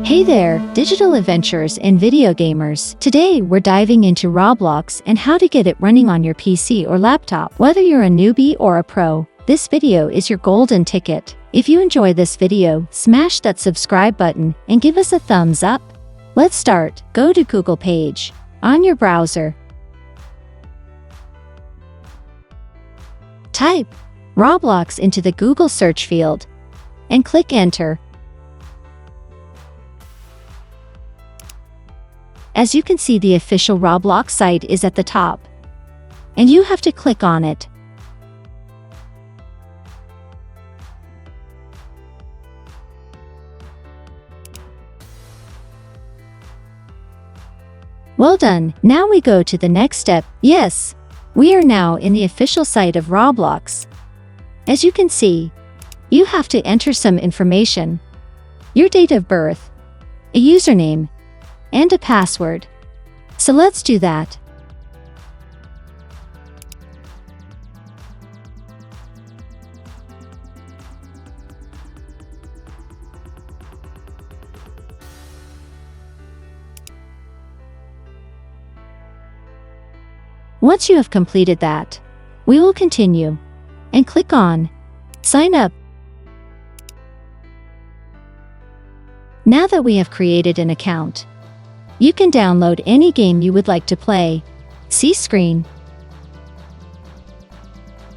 Hey there, digital adventurers and video gamers. Today, we're diving into Roblox and how to get it running on your PC or laptop. Whether you're a newbie or a pro, this video is your golden ticket. If you enjoy this video, smash that subscribe button and give us a thumbs up. Let's start. Go to Google page on your browser. Type Roblox into the Google search field and click enter. As you can see, the official Roblox site is at the top, and you have to click on it. Well done. Now we go to the next step. Yes, we are now in the official site of Roblox. As you can see, you have to enter some information: your date of birth, a username, and a password. So let's do that. Once you have completed that, we will continue and click on Sign Up. Now that we have created an account, you can download any game you would like to play. See screen.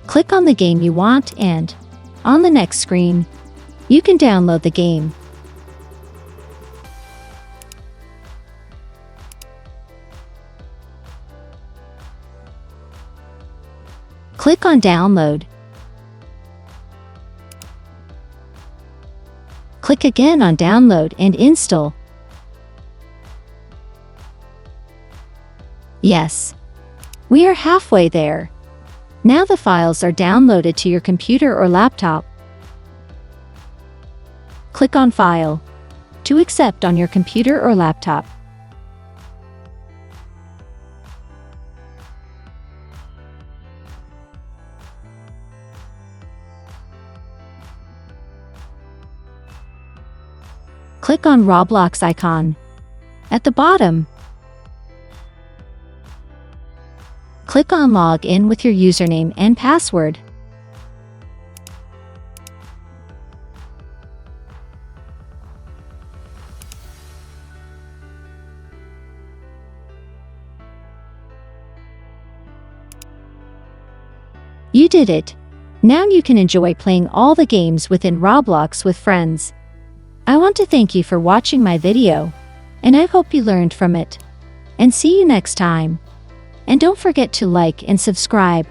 Click on the game you want, and on the next screen, you can download the game. Click on Download. Click again on Download and install. Yes, we are halfway there. Now the files are downloaded to your computer or laptop. Click on File to accept on your computer or laptop. Click on Roblox icon at the bottom. Click on Log in with your username and password. You did it! Now you can enjoy playing all the games within Roblox with friends. I want to thank you for watching my video, and I hope you learned from it. And see you next time. And don't forget to like and subscribe.